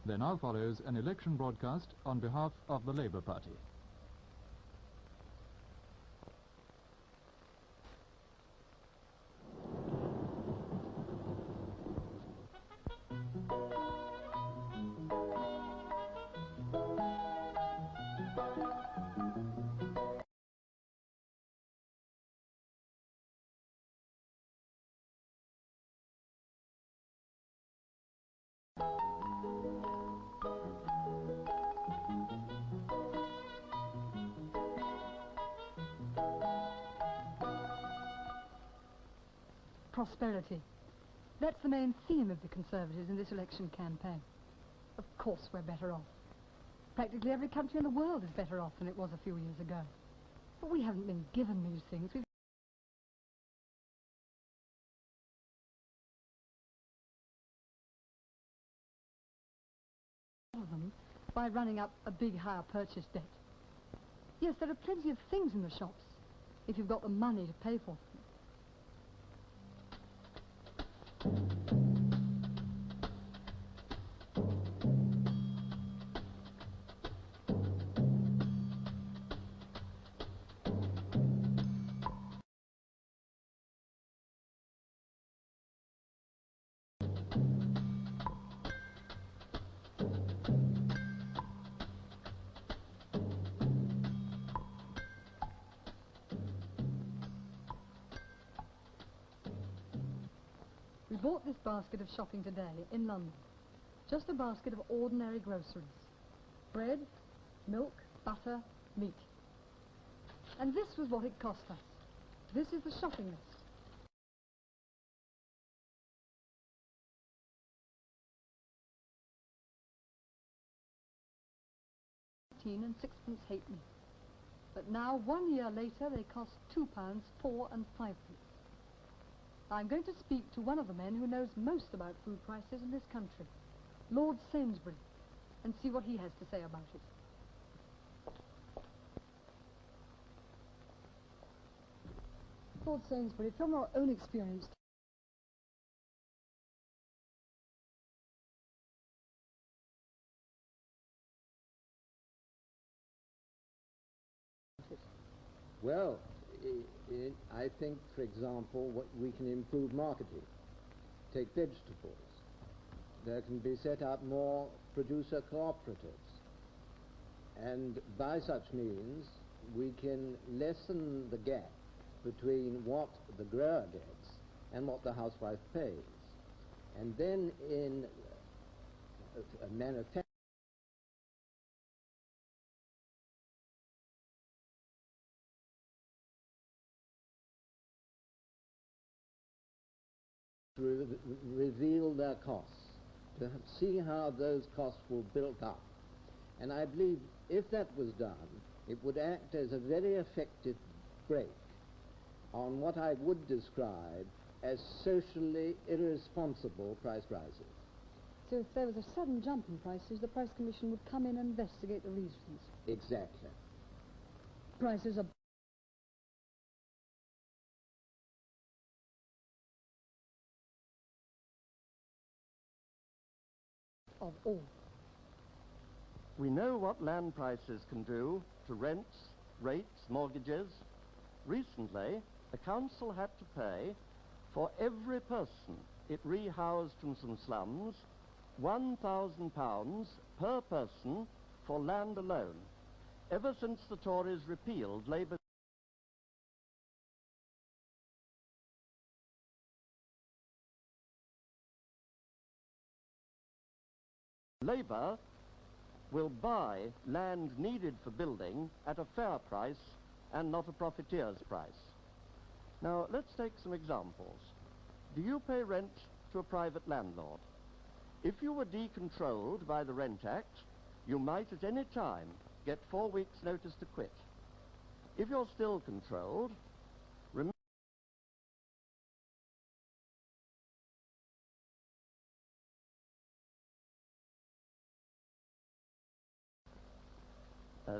There now follows an election broadcast on behalf of the Labour Party. Prosperity. That's the main theme of the Conservatives in this election campaign. Of course we're better off. Practically every country in the world is better off than it was a few years ago. But we haven't been given these things. We've of them by running up a big hire purchase debt. Yes, there are plenty of things in the shops if you've got the money to pay for them. We bought this basket of shopping today in London. Just a basket of ordinary groceries. Bread, milk, butter, meat. And this was what it cost us. This is the shopping list. And sixpence halfpenny. But now, 1 year later, they cost £2, 4 and 5 pence. I'm going to speak to one of the men who knows most about food prices in this country, Lord Sainsbury, and see what he has to say about it. Lord Sainsbury, from your own experience, Well, I think, for example, what we can improve marketing. Take vegetables. There can be set up more producer cooperatives. And by such means, we can lessen the gap between what the grower gets and what the housewife pays. And then in a manufacturing, reveal their costs, to see how those costs will build up. And I believe if that was done, it would act as a very effective brake on what I would describe as socially irresponsible price rises. so if there was a sudden jump in prices, the Price Commission would come in and investigate the reasons. Exactly. Prices are of all. We know what land prices can do to rents, rates, mortgages. Recently, a council had to pay for every person it rehoused from some slums £1,000 per person for land alone. Ever since the Tories repealed Labour will buy land needed for building at a fair price and not a profiteer's price. Now, let's take some examples. Do you pay rent to a private landlord? If you were decontrolled by the Rent Act, you might at any time get 4 weeks' notice to quit. If you're still controlled,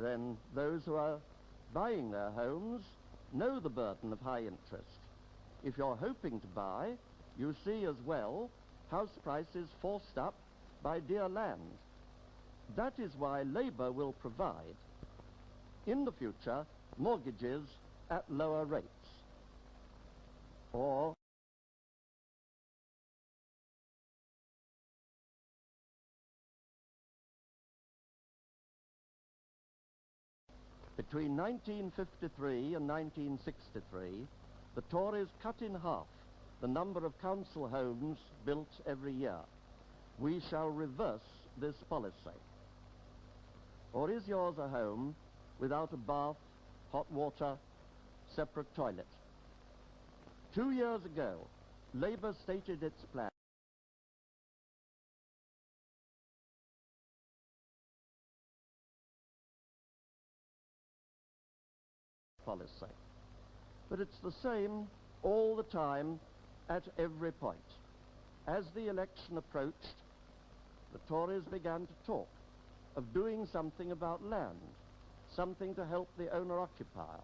then those who are buying their homes know the burden of high interest. If you're hoping to buy, you see as well house prices forced up by dear land That is why Labour will provide, in the future, mortgages at lower rates. Or between 1953 and 1963, the Tories cut in half the number of council homes built every year. We shall reverse this policy. Or is yours a home without a bath, hot water, separate toilet? 2 years ago, Labour stated its plan policy. But it's the same all the time at every point. As the election approached, the Tories began to talk of doing something about land, something to help the owner-occupier.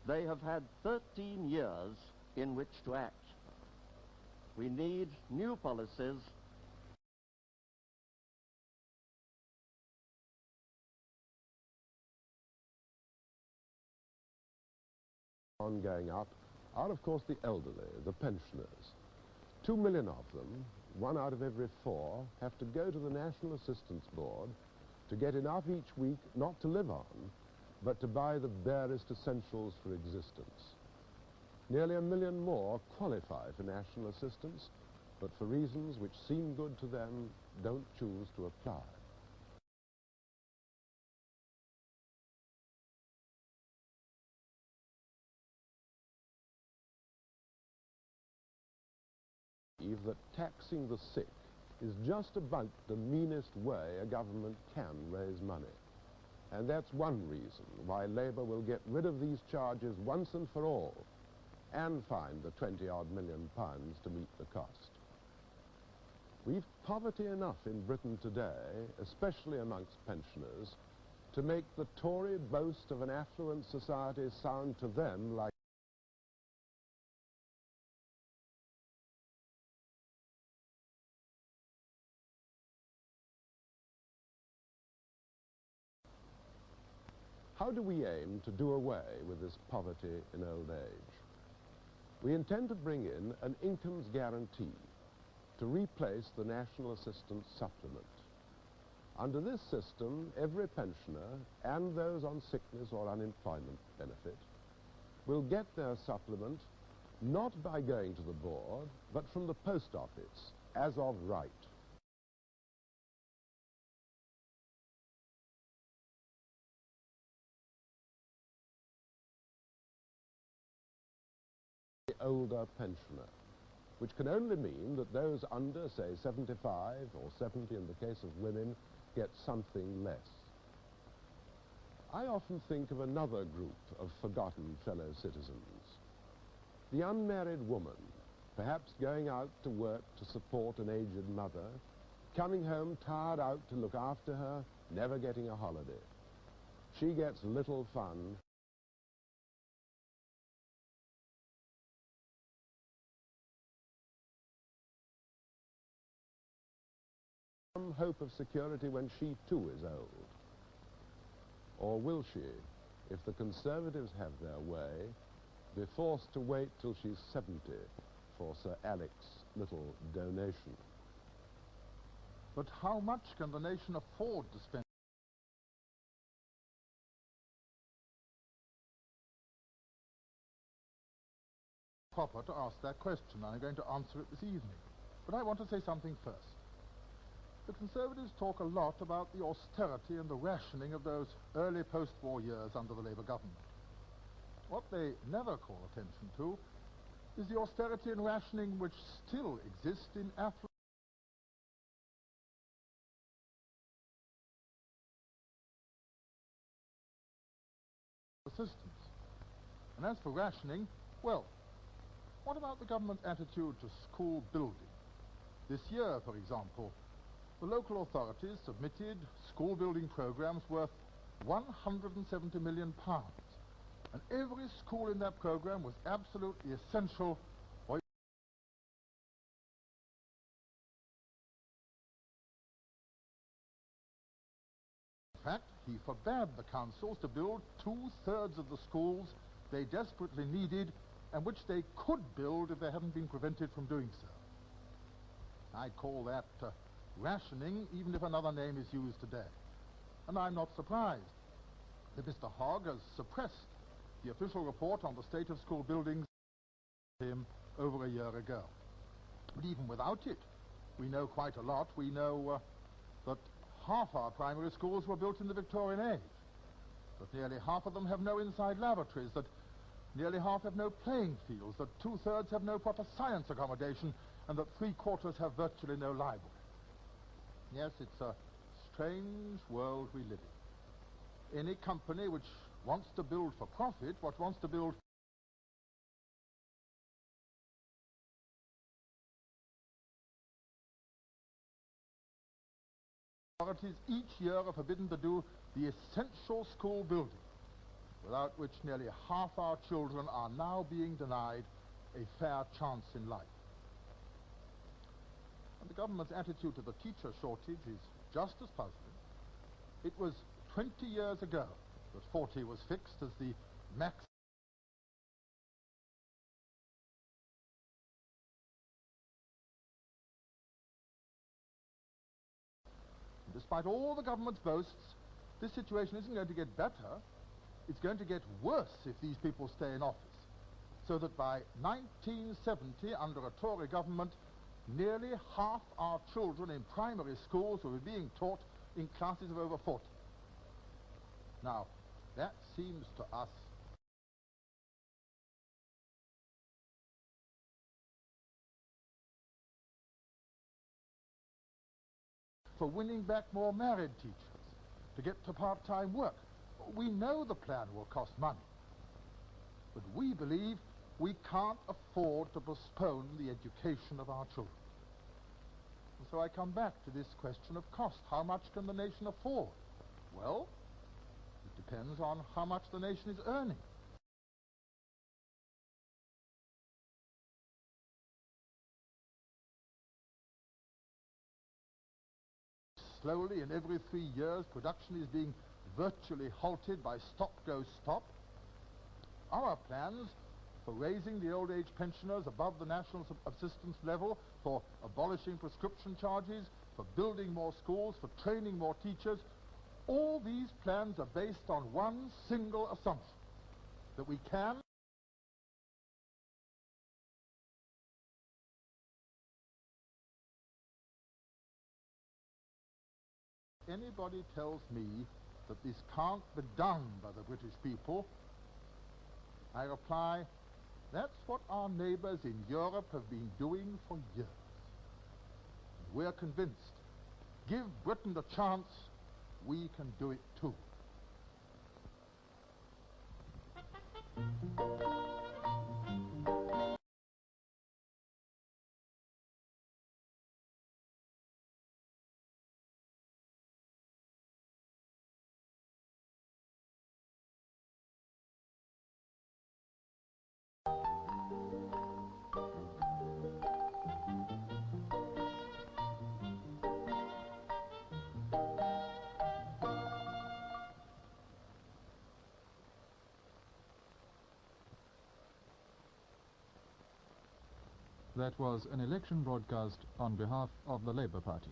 They have had 13 years in which to act. We need new policies on going up are, of course, the elderly, the pensioners. 2 million of them, 1 out of every 4, have to go to the National Assistance Board to get enough each week not to live on, but to buy the barest essentials for existence. Nearly 1 million more qualify for national assistance, but for reasons which seem good to them, don't choose to apply. That taxing the sick is just about the meanest way a government can raise money. And that's one reason why Labour will get rid of these charges once and for all and find the 20-odd million pounds to meet the cost. We've poverty enough in Britain today, especially amongst pensioners, to make the Tory boast of an affluent society sound to them like How do we aim to do away with this poverty in old age? We intend to bring in an incomes guarantee to replace the National Assistance Supplement. Under this system, every pensioner and those on sickness or unemployment benefit will get their supplement not by going to the board, but from the post office, as of right. The older pensioner, which can only mean that those under, say, 75 or 70 in the case of women, get something less. I often think of another group of forgotten fellow citizens. The unmarried woman, perhaps going out to work to support an aged mother, coming home tired out to look after her, never getting a holiday. She gets little fun. Some hope of security when she too is old. Or will she, if the Conservatives have their way, be forced to wait till she's 70 for Sir Alex's little donation? But how much can the nation afford to spend? Proper to ask that question. I'm going to answer it this evening. But I want to say something first. The Conservatives talk a lot about the austerity and the rationing of those early post-war years under the Labour government. What they never call attention to is the austerity and rationing which still exist in affluent assistance. And as for rationing, well, what about the government's attitude to school building? This year, for example, the local authorities submitted school building programs worth £170 million. And every school in that program was absolutely essential for fact, he forbade the councils to build 2/3 of the schools they desperately needed and which they could build if they hadn't been prevented from doing so. I call that rationing, even if another name is used today. And I'm not surprised that Mr. Hogg has suppressed the official report on the state of school buildings him over a year ago. But even without it, we know quite a lot. We know that half our primary schools were built in the Victorian age, that nearly half of them have no inside lavatories, that nearly half have no playing fields, that 2/3 have no proper science accommodation, and that 3/4 have virtually no library. Yes, it's a strange world we live in. Any company which wants to build for profit, wants to build authorities each year are forbidden to do the essential school building, without which nearly half our children are now being denied a fair chance in life. And the government's attitude to the teacher shortage is just as puzzling. It was 20 years ago that 40 was fixed as the max. Despite all the government's boasts, this situation isn't going to get better. It's going to get worse if these people stay in office. So that by 1970, under a Tory government, nearly half our children in primary schools will be being taught in classes of over 40. Now, that seems to us for winning back more married teachers, to get to part-time work. We know the plan will cost money, but we believe we can't afford to postpone the education of our children. And so I come back to this question of cost. How much can the nation afford? Well, it depends on how much the nation is earning. Slowly, in every 3 years, production is being virtually halted by stop-go-stop. Our plans for raising the old age pensioners above the national assistance level, for abolishing prescription charges, for building more schools, for training more teachers, all these plans are based on one single assumption, that we can anybody tells me that this can't be done by the British people, I reply, that's what our neighbors in Europe have been doing for years. And we're convinced, give Britain a chance, we can do it too. That was an election broadcast on behalf of the Labour Party.